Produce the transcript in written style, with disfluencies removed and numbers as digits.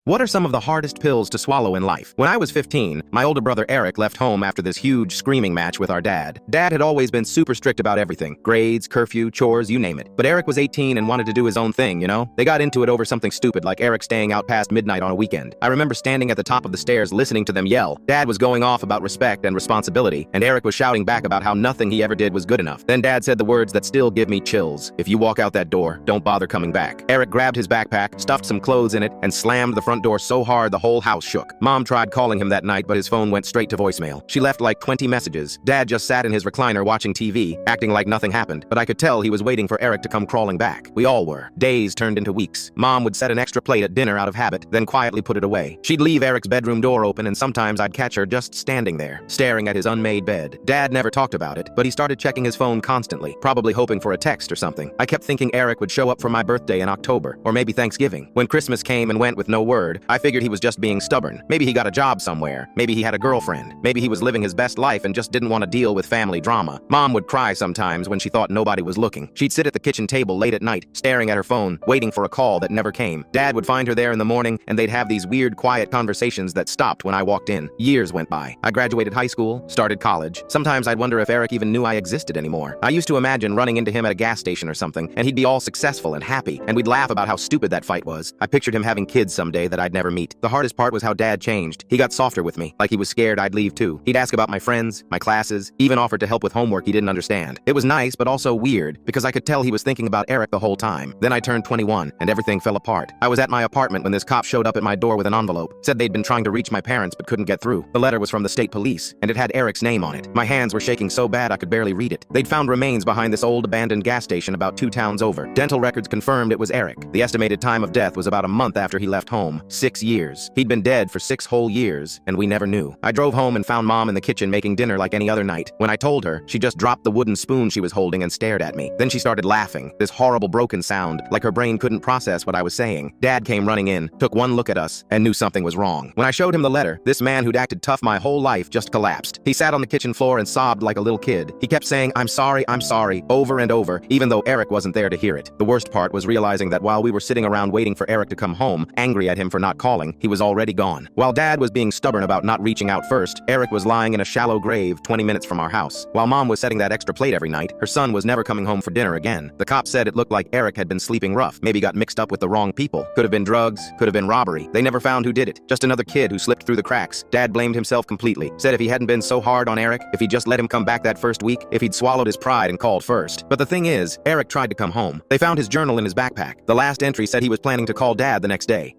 What are some of the hardest pills to swallow in life? When I was 15, my older brother Eric left home after this huge screaming match with our dad. Dad had always been super strict about everything. Grades, curfew, chores, you name it. But Eric was 18 and wanted to do his own thing, you know? They got into it over something stupid like Eric staying out past midnight on a weekend. I remember standing at the top of the stairs listening to them yell. Dad was going off about respect and responsibility, and Eric was shouting back about how nothing he ever did was good enough. Then Dad said the words that still give me chills. If you walk out that door, don't bother coming back. Eric grabbed his backpack, stuffed some clothes in it, and slammed the front door so hard the whole house shook. Mom tried calling him that night, but his phone went straight to voicemail. She left like 20 messages. Dad just sat in his recliner watching TV, acting like nothing happened, but I could tell he was waiting for Eric to come crawling back. We all were. Days turned into weeks. Mom would set an extra plate at dinner out of habit, then quietly put it away. She'd leave Eric's bedroom door open, and sometimes I'd catch her just standing there, staring at his unmade bed. Dad never talked about it, but he started checking his phone constantly, probably hoping for a text or something. I kept thinking Eric would show up for my birthday in October, or maybe Thanksgiving. When Christmas came and went with no word, I figured he was just being stubborn. Maybe he got a job somewhere. Maybe he had a girlfriend. Maybe he was living his best life and just didn't want to deal with family drama. Mom would cry sometimes when she thought nobody was looking. She'd sit at the kitchen table late at night, staring at her phone, waiting for a call that never came. Dad would find her there in the morning, and they'd have these weird, quiet conversations that stopped when I walked in. Years went by. I graduated high school, started college. Sometimes I'd wonder if Eric even knew I existed anymore. I used to imagine running into him at a gas station or something, and he'd be all successful and happy, and we'd laugh about how stupid that fight was. I pictured him having kids someday that I'd never meet. The hardest part was how Dad changed. He got softer with me, like he was scared I'd leave too. He'd ask about my friends, my classes, even offered to help with homework he didn't understand. It was nice, but also weird, because I could tell he was thinking about Eric the whole time. Then I turned 21, and everything fell apart. I was at my apartment when this cop showed up at my door with an envelope. Said they'd been trying to reach my parents but couldn't get through. The letter was from the state police, and it had Eric's name on it. My hands were shaking so bad I could barely read it. They'd found remains behind this old abandoned gas station about 2 towns over. Dental records confirmed it was Eric. The estimated time of death was about a month after he left home. 6 years. He'd been dead for 6 whole years, and we never knew. I drove home and found Mom in the kitchen making dinner like any other night. When I told her, she just dropped the wooden spoon she was holding and stared at me. Then she started laughing, this horrible broken sound, like her brain couldn't process what I was saying. Dad came running in, took one look at us, and knew something was wrong. When I showed him the letter, this man who'd acted tough my whole life just collapsed. He sat on the kitchen floor and sobbed like a little kid. He kept saying, I'm sorry, over and over, even though Eric wasn't there to hear it. The worst part was realizing that while we were sitting around waiting for Eric to come home, angry at him for not calling, he was already gone. While Dad was being stubborn about not reaching out first, Eric was lying in a shallow grave 20 minutes from our house. While Mom was setting that extra plate every night, her son was never coming home for dinner again. The cop said it looked like Eric had been sleeping rough, maybe got mixed up with the wrong people. Could have been drugs, could have been robbery. They never found who did it. Just another kid who slipped through the cracks. Dad blamed himself completely. Said if he hadn't been so hard on Eric, if he'd just let him come back that first week, if he'd swallowed his pride and called first. But the thing is, Eric tried to come home. They found his journal in his backpack. The last entry said he was planning to call Dad the next day.